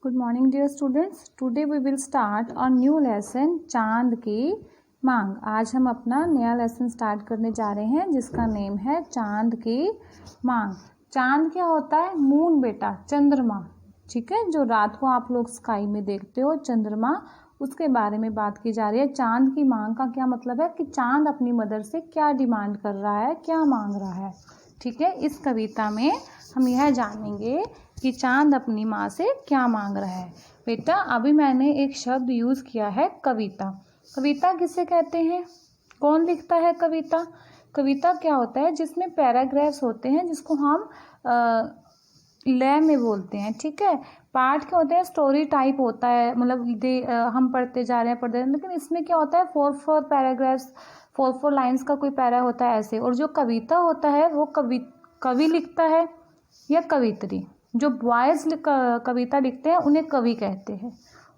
Good morning dear students. Today we will start a new lesson चांद की मांग। आज हम अपना नया लेसन स्टार्ट करने जा रहे हैं जिसका नेम है चांद की मांग। चांद क्या होता है? मून बेटा, चंद्रमा। ठीक है, जो रात को आप लोग स्काई में देखते हो चंद्रमा, उसके बारे में बात की जा रही है। चांद की मांग का क्या मतलब है कि चांद अपनी मदर से क्या डिमांड कर रहा है, क्या मांग रहा है। ठीक है, इस कविता में हम यह जानेंगे कि चांद अपनी माँ से क्या मांग रहा है। बेटा अभी मैंने एक शब्द यूज़ किया है कविता। कविता किसे कहते हैं? कौन लिखता है कविता? कविता क्या होता है? जिसमें पैराग्राफ्स होते हैं, जिसको हम लय में बोलते हैं। ठीक है, पार्ट क्या होते हैं? स्टोरी टाइप होता है, मतलब हम पढ़ते जा रहे हैं, लेकिन इसमें क्या होता है? 4 पैराग्राफ्स, 4 लाइन्स का कोई पैरा होता है ऐसे। और जो कविता होता है वो कवि लिखता है या कवित्री। जो बॉयज़ कविता लिखते हैं उन्हें कवि कहते हैं,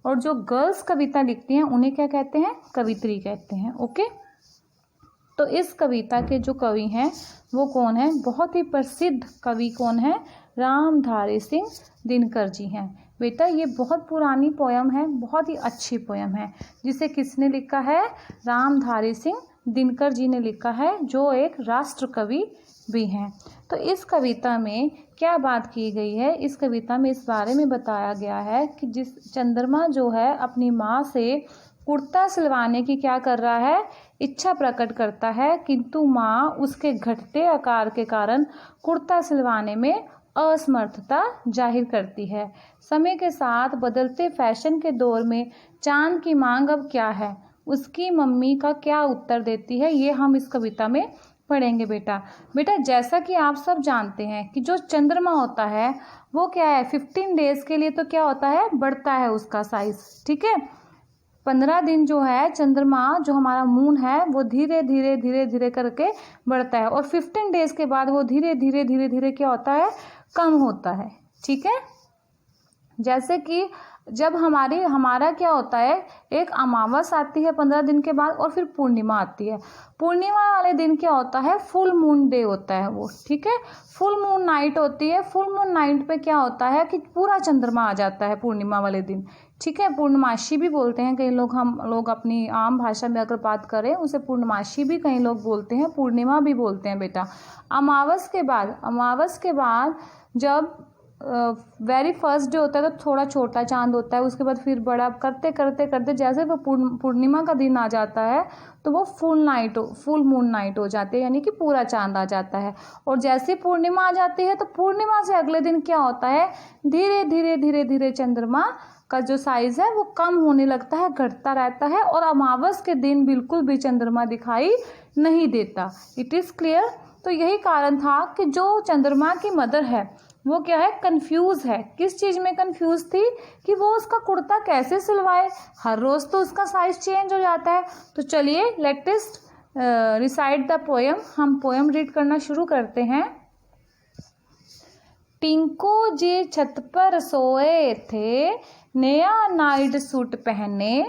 और जो गर्ल्स कविता लिखती हैं उन्हें क्या कहते हैं? कवित्री कहते हैं। ओके, तो इस कविता के जो कवि हैं वो कौन है? बहुत ही प्रसिद्ध कवि कौन है? रामधारी सिंह दिनकर जी हैं। बेटा ये बहुत पुरानी पोयम है, बहुत ही अच्छी पोयम है, जिसे किसने लिखा है? रामधारी सिंह दिनकर जी ने लिखा है, जो एक राष्ट्र कवि भी हैं। तो इस कविता में क्या बात की गई है? इस कविता में इस बारे में बताया गया है कि जिस चंद्रमा जो है अपनी माँ से कुर्ता सिलवाने की क्या कर रहा है? इच्छा प्रकट करता है, किंतु माँ उसके घटते आकार के कारण कुर्ता सिलवाने में असमर्थता जाहिर करती है। समय के साथ बदलते फैशन के दौर में चांद की मांग अब क्या है? उसकी मम्मी का क्या उत्तर देती है, ये हम इस कविता में पढ़ेंगे। बेटा जैसा कि आप सब जानते हैं कि जो चंद्रमा होता है वो क्या है? 15 डेज के लिए तो क्या होता है? बढ़ता है उसका साइज। ठीक है, 15 दिन जो है चंद्रमा, जो हमारा मून है, वो धीरे धीरे धीरे धीरे करके बढ़ता है, और 15 डेज के बाद वो धीरे धीरे धीरे धीरे क्या होता है? कम होता है। ठीक है, जैसे कि जब हमारा क्या होता है? एक अमावस आती है 15 दिन के बाद, और फिर पूर्णिमा आती है। पूर्णिमा वाले दिन क्या होता है? फुल मून डे होता है वो। ठीक है, फुल मून नाइट होती है। फुल मून नाइट पे क्या होता है कि पूरा चंद्रमा आ जाता है पूर्णिमा वाले दिन। ठीक है, पूर्णमासी भी बोलते हैं कई लोग, हम लोग अपनी आम भाषा में अगर बात करें उसे पूर्णमासी भी कई लोग बोलते हैं, पूर्णिमा भी बोलते हैं। बेटा अमावस के बाद जब वेरी फर्स्ट डे होता है तो थोड़ा छोटा चांद होता है, उसके बाद फिर बड़ा करते करते करते जैसे वो पूर्णिमा का दिन आ जाता है तो वो फुल मून नाइट हो जाती है, यानी कि पूरा चांद आ जाता है। और जैसे पूर्णिमा आ जाती है तो पूर्णिमा से अगले दिन क्या होता है? धीरे धीरे धीरे धीरे चंद्रमा का जो साइज है वो कम होने लगता है, घटता रहता है, और अमावस के दिन बिल्कुल भी चंद्रमा दिखाई नहीं देता। It is clear? तो यही कारण था कि जो चंद्रमा की मदर है वो क्या है? कंफ्यूज है। किस चीज़ में कंफ्यूज थी? कि वो उसका कुर्ता कैसे सिलवाए, हर रोज़ तो उसका साइज चेंज हो जाता है। तो चलिए let us recite the poem. हम पोयम रीड करना शुरू करते हैं। टिंकू जी छत पर सोए थे, नया नाइट सूट पहने,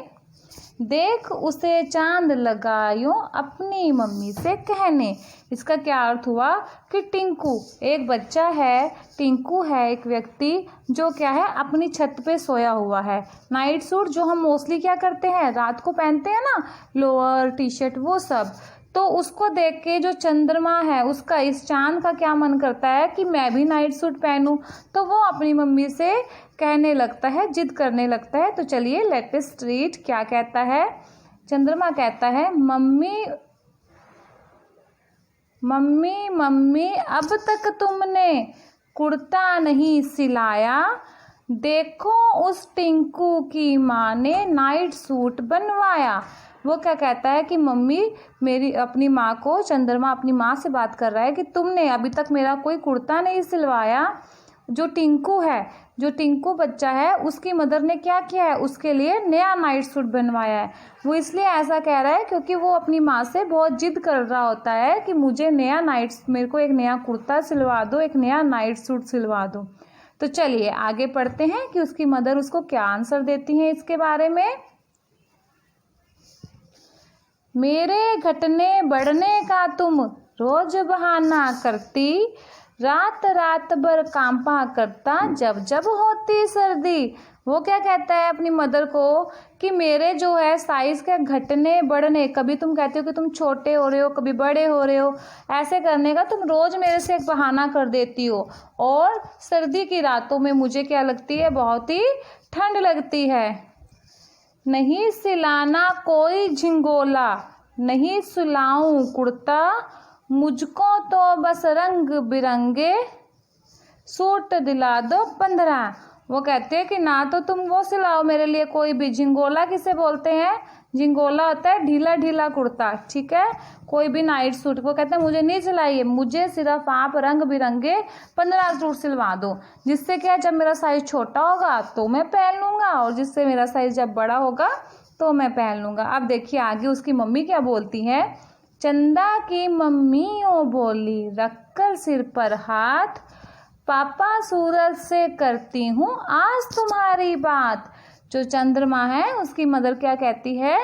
देख उसे चांद लगायो अपनी मम्मी से कहने। इसका क्या अर्थ हुआ कि टिंकू एक बच्चा है, टिंकू है एक व्यक्ति जो क्या है? अपनी छत पे सोया हुआ है। नाइट सूट जो हम मोस्टली क्या करते हैं? रात को पहनते हैं ना, लोअर टी शर्ट वो सब। तो उसको देख के जो चंद्रमा है उसका, इस चांद का क्या मन करता है कि मैं भी नाइट सूट पहनूं। तो वो अपनी मम्मी से कहने लगता है, जिद करने लगता है। तो चलिए लेट अस रीड। क्या कहता है? चंद्रमा कहता है, मम्मी मम्मी मम्मी अब तक तुमने कुर्ता नहीं सिलाया, देखो उस टिंकू की माँ ने नाइट सूट बनवाया। वो क्या कहता है कि मम्मी, मेरी अपनी माँ को, चंद्रमा अपनी माँ से बात कर रहा है कि तुमने अभी तक मेरा कोई कुर्ता नहीं सिलवाया। जो टिंकू है, जो टिंकू बच्चा है, उसकी मदर ने क्या किया है? उसके लिए नया नाइट सूट बनवाया है। वो इसलिए ऐसा कह रहा है क्योंकि वो अपनी माँ से बहुत जिद कर रहा होता है कि मेरे को एक नया कुर्ता सिलवा दो, एक नया नाइट सूट सिलवा दो। तो चलिए आगे पढ़ते हैं कि उसकी मदर उसको क्या आंसर देती हैं इसके बारे में। मेरे घटने बढ़ने का तुम रोज बहाना करती, रात रात भर कांपा करता जब जब होती सर्दी। वो क्या कहता है अपनी मदर को कि मेरे जो है साइज़ के घटने बढ़ने, कभी तुम कहते हो कि तुम छोटे हो रहे हो, कभी बड़े हो रहे हो, ऐसे करने का तुम रोज़ मेरे से एक बहाना कर देती हो। और सर्दी की रातों में मुझे क्या लगती है, बहुत ही ठंड लगती है। नहीं सिलाना कोई झिंगोला, नहीं सुलाऊं कुर्ता, मुझको तो बस रंग बिरंगे सूट दिला दो 15। वो कहते हैं कि ना तो तुम वो सिलाओ मेरे लिए कोई भी, झिंगोला किसे बोलते हैं, झिंगोला होता है ढीला ढीला कुर्ता, ठीक है, कोई भी नाइट सूट। वो कहते हैं मुझे नहीं सिलाइए, मुझे सिर्फ आप रंग बिरंगे 15 सूट सिलवा दो, जिससे क्या जब मेरा साइज छोटा होगा तो मैं पहन लूँगा, और जिससे मेरा साइज जब बड़ा होगा तो मैं पहन लूँगा। अब देखिए आगे उसकी मम्मी क्या बोलती है। चंदा की मम्मी ओ बोली रखकर सिर पर हाथ, पापा सूरज से करती हूँ आज तुम्हारी बात। जो चंद्रमा है उसकी मदर क्या कहती है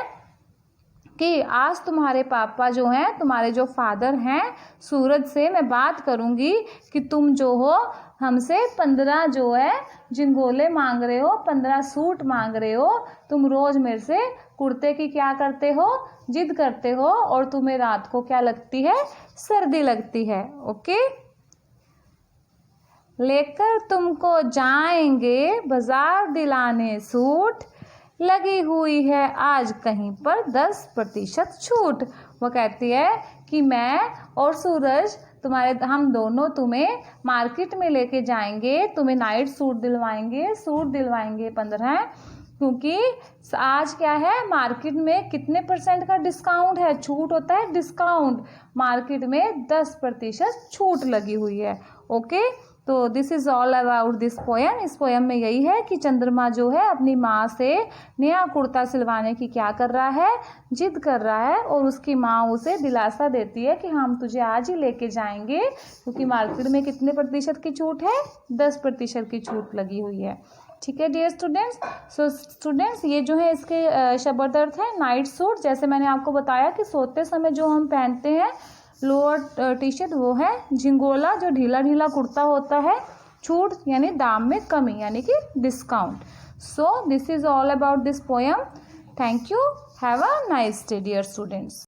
कि आज तुम्हारे पापा जो हैं, तुम्हारे जो फादर हैं, सूरज से मैं बात करूँगी कि तुम जो हो हमसे 15 जो है झिंगोले मांग रहे हो, 15 सूट मांग रहे हो। तुम रोज़ मेरे से कुर्ते की क्या करते हो, जिद करते हो, और तुम्हें रात को क्या लगती है, सर्दी लगती है। ओके, लेकर तुमको जाएंगे बाजार दिलाने सूट, लगी हुई है आज कहीं पर 10% छूट। वो कहती है कि मैं और सूरज हम दोनों तुम्हें मार्केट में लेके जाएंगे, तुम्हें नाइट सूट दिलवाएंगे 15, क्योंकि आज क्या है मार्केट में कितने % का डिस्काउंट है, छूट होता है डिस्काउंट, मार्केट में 10% छूट लगी हुई है। ओके, तो this is all about this poem. इस पोएम में यही है कि चंद्रमा जो है अपनी माँ से नया कुर्ता सिलवाने की क्या कर रहा है, जिद कर रहा है, और उसकी माँ उसे दिलासा देती है कि हम तुझे आज ही लेके जाएंगे, क्योंकि मार्केट में कितने % की छूट है, 10% की छूट लगी हुई है। ठीक है डियर स्टूडेंट्स। सो स्टूडेंट्स ये जो है इसके शब्द अर्थ है नाइट सूट, जैसे मैंने आपको बताया कि सोते समय जो हम पहनते हैं लोअर टी शर्ट, वो है झिंगोला, जो ढीला ढीला कुर्ता होता है, छूट यानी दाम में कमी यानी कि discount. So this is all about this poem. Thank you, have a nice day dear students.